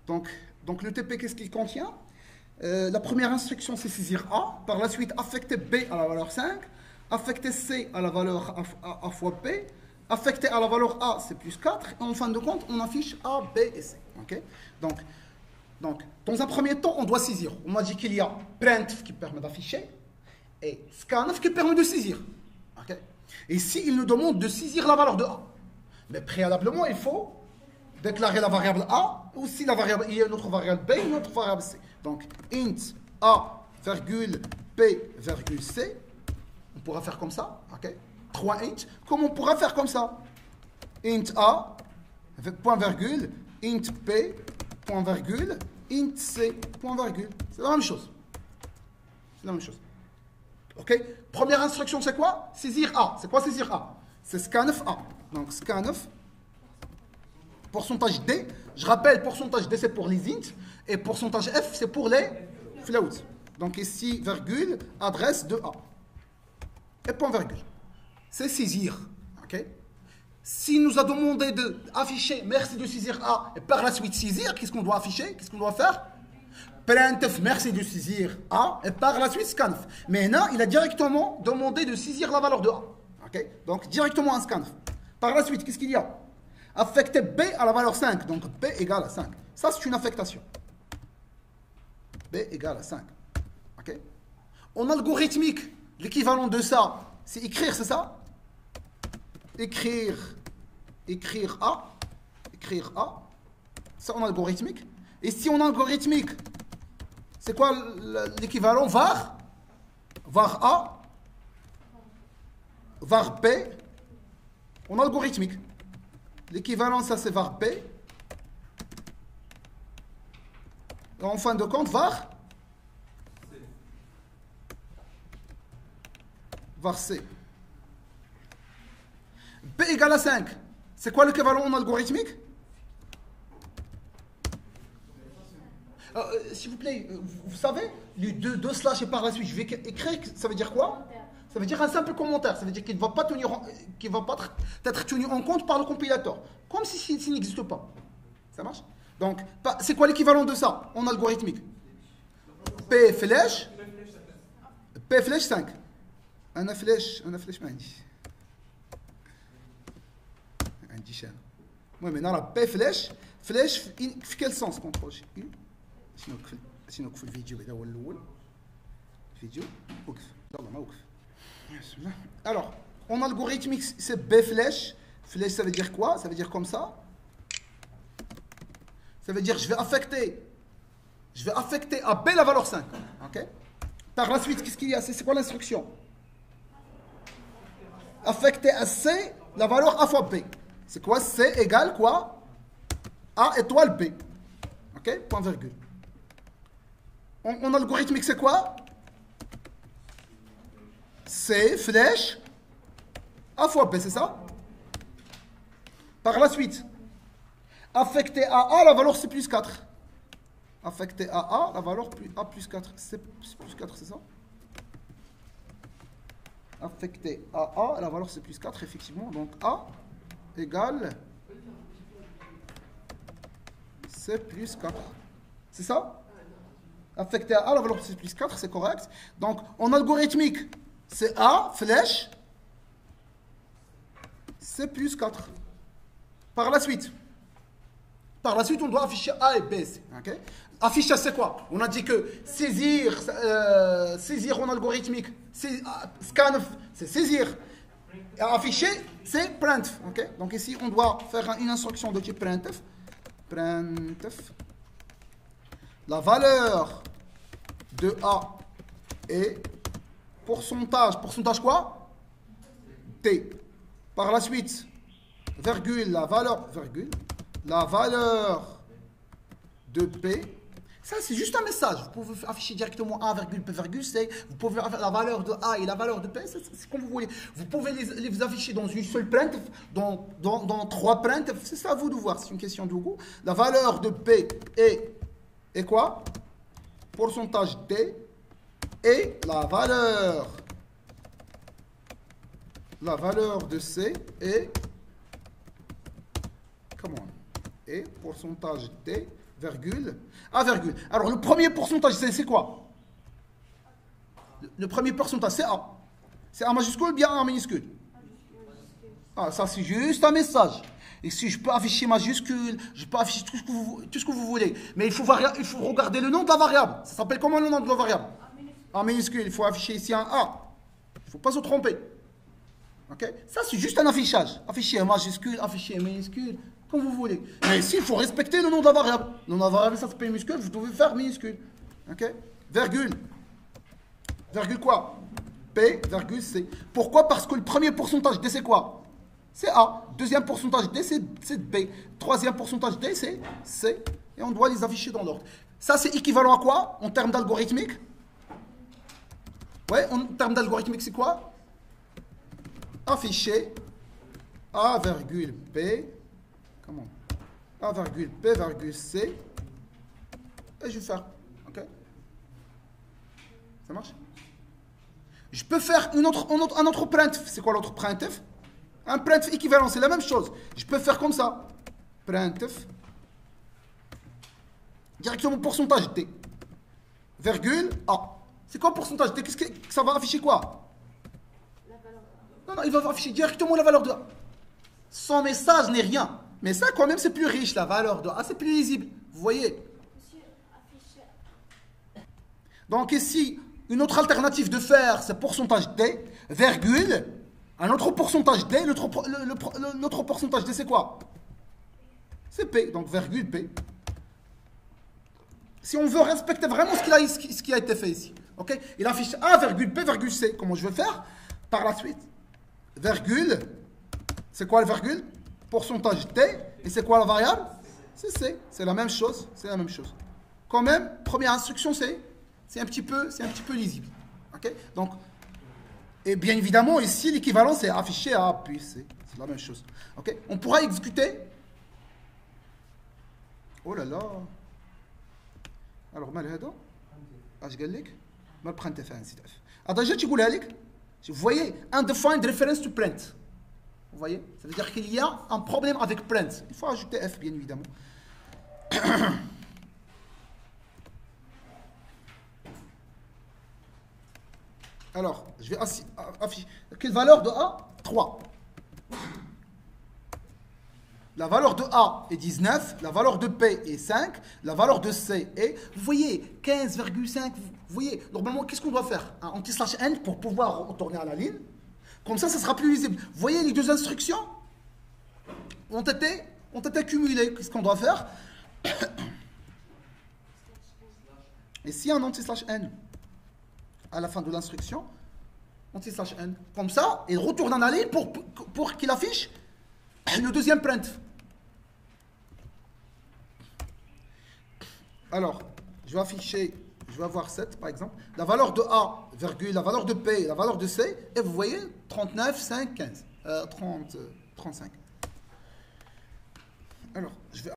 Donc, donc le TP, qu'est-ce qu'il contient? La première instruction, c'est saisir A. Par la suite, affecter B à la valeur 5. Affecter C à la valeur A fois B. Affecter à la valeur A, c'est plus 4. Et en fin de compte, on affiche A, B et C. Okay, donc, dans un premier temps, on doit saisir. On m'a dit qu'il y a printf qui permet d'afficher et scanf qui permet de saisir. Okay. Et ici, il nous demande de saisir la valeur de A. Mais préalablement, il faut déclarer la variable A, ou si la variable, il y a une autre variable B, une autre variable C. Donc, int A, virgule, P, virgule, C. On pourra faire comme ça. Okay. 3 int. Comme on pourra faire comme ça? Int A, point virgule, int P, point virgule, int C, point virgule. C'est la même chose. C'est la même chose. Ok? Première instruction, c'est quoi? Saisir A. C'est quoi saisir A? C'est scanf A. Donc scanf, pourcentage D. Je rappelle, pourcentage D, c'est pour les int. Et pourcentage F, c'est pour les floats. Donc ici, virgule, adresse de A. Et point virgule. C'est saisir. Ok? S'il nous a demandé d'afficher merci de saisir A et par la suite saisir, qu'est-ce qu'on doit afficher? Qu'est-ce qu'on doit faire? Printf merci de saisir A et par la suite scanf. Mais là, il a directement demandé de saisir la valeur de A. Okay? Donc directement un scanf. Par la suite, qu'est-ce qu'il y a? Affecter B à la valeur 5. Donc B égale à 5. Ça, c'est une affectation. B égale à 5. Okay? En algorithmique, l'équivalent de ça, c'est écrire, c'est ça? Écrire A, ça en algorithmique. Et si en algorithmique, c'est quoi l'équivalent? Var A, var B, en algorithmique. L'équivalent, ça c'est var B. Et en fin de compte, var C. B égale à 5. C'est quoi l'équivalent en algorithmique? S'il vous plaît, vous savez, les deux slash et par la suite, je vais écrire, ça veut dire quoi? Ça veut dire un simple commentaire. Ça veut dire qu'il ne va pas être tenu en compte par le compilateur. Comme si s'il n'existe pas. Ça marche? Donc, c'est quoi l'équivalent de ça en algorithmique? P flèche 5. Un flèche, عندي شان. المهم هنا راه بي فلاش في كل سونس كونترول جي شنو وقف الفيديو هذا هو الاول الفيديو وقف يلاه ما وقف بسم الله. Alors en algorithmique c'est B flèche ça veut dire quoi? Ça veut dire comme ça. Ça veut dire je vais affecter à B la valeur 5. OK? Par la suite qu'est-ce qu'il y a? C'est quoi l'instruction? Affecter à C la valeur A fois B. C'est quoi? C égale quoi? A étoile B. Ok? Point virgule. En algorithmique, c'est quoi? C flèche A fois B, c'est ça? Par la suite, affecter à A la valeur C plus 4. Affecter à A la valeur A plus 4. C plus 4, c'est ça? Affecter à A la valeur C plus 4, effectivement. Donc A égale C plus 4. C'est ça? Affecté à A, la valeur de C plus 4, c'est correct. Donc, en algorithmique, c'est A, flèche, C plus 4. Par la suite, on doit afficher A et B. Okay? Afficher, c'est quoi? On a dit que saisir en algorithmique, scanf, c'est saisir. Et afficher, c'est printf. Okay? Donc ici, on doit faire une instruction de type printf. Printf. La valeur de A est pourcentage. Pourcentage quoi? T. Par la suite, virgule, la valeur de P. Ça, c'est juste un message. Vous pouvez afficher directement A, P, C. Vous pouvez faire la valeur de A et la valeur de P. C'est comme vous voulez. Vous pouvez les afficher dans une seule printf, dans 3 printf. C'est à vous de voir. C'est une question de goût. La valeur de P est quoi? Pourcentage D. Et la valeur de C est... Come on. et pourcentage D, virgule, A, virgule. Alors, le premier pourcentage, c'est quoi? Le premier pourcentage, c'est A. C'est A majuscule ou bien A minuscule? Ah, ça, c'est juste un message. Ici, je peux afficher majuscule, je peux afficher tout ce que vous voulez. Mais il faut regarder le nom de la variable. Ça s'appelle comment le nom de la variable? A minuscule. Il faut afficher ici un A. Il ne faut pas se tromper. Ok? Ça, c'est juste un affichage. Afficher un majuscule, afficher un minuscule, comme vous voulez. Mais ici, il faut respecter le nom de la variable. Le nom de la variable, ça s'appelle minuscule, vous devez faire minuscule. Ok? Virgule. Virgule quoi? P, virgule C. Pourquoi? Parce que le premier pourcentage D, c'est quoi? C'est A. Deuxième pourcentage D, c'est B. Troisième pourcentage D, c'est C. Et on doit les afficher dans l'ordre. Ça, c'est équivalent à quoi en termes d'algorithmique? Ouais, en termes d'algorithmique, c'est quoi? Afficher A virgule P. Comment? A virgule P virgule C. Et je vais faire. Ok? Ça marche? Je peux faire un autre printf. C'est quoi l'autre printf? Un printf équivalent, c'est la même chose. Je peux faire comme ça. Printf. Directement pourcentage D. Virgule A. C'est quoi pourcentage D? Qu'est-ce que ça va afficher quoi? Non, non, il va afficher directement la valeur de A. Sans message n'est rien. Mais ça, quand même, c'est plus riche. La valeur de A, c'est plus lisible. Vous voyez? Donc ici, une autre alternative de faire, c'est pourcentage D, virgule. Un autre pourcentage D, l'autre pourcentage D, c'est quoi? C'est P, donc virgule P. Si on veut respecter vraiment ce qui a été fait ici, ok? Il affiche A, virgule P, virgule C. Comment je vais faire? Par la suite, virgule, c'est quoi le virgule? Pourcentage D, et c'est quoi la variable? C'est C, c'est la même chose, c'est la même chose. Quand même, première instruction, c'est un petit peu lisible, ok? Donc, et bien évidemment, ici, l'équivalent, c'est affiché A, puis C. C'est la même chose. Ok? On pourra exécuter. Oh là là. Alors, mal هذا اش قال لك ما printf ainsi def. هذا جا تيقولها لك. Vous voyez, undefined reference to print. Vous voyez? Ça veut dire qu'il y a un problème avec print. Il faut ajouter F, bien évidemment. Alors, je vais afficher. Quelle valeur de A? 3. La valeur de A est 19, la valeur de P est 5, la valeur de C est, vous voyez, 15,5. Vous voyez, normalement, qu'est-ce qu'on doit faire? Un anti/n pour pouvoir retourner à la ligne. Comme ça sera plus lisible. Vous voyez, les deux instructions ont été cumulées. Qu'est-ce qu'on doit faire? Ici, un anti/n. À la fin de l'instruction, anti/n. Comme ça, il retourne en la ligne pour qu'il affiche le deuxième print. Alors, je vais avoir 7 par exemple. La valeur de A, virgule, la valeur de P, la valeur de C, et vous voyez 39, 5, 15. 35. Alors, je vais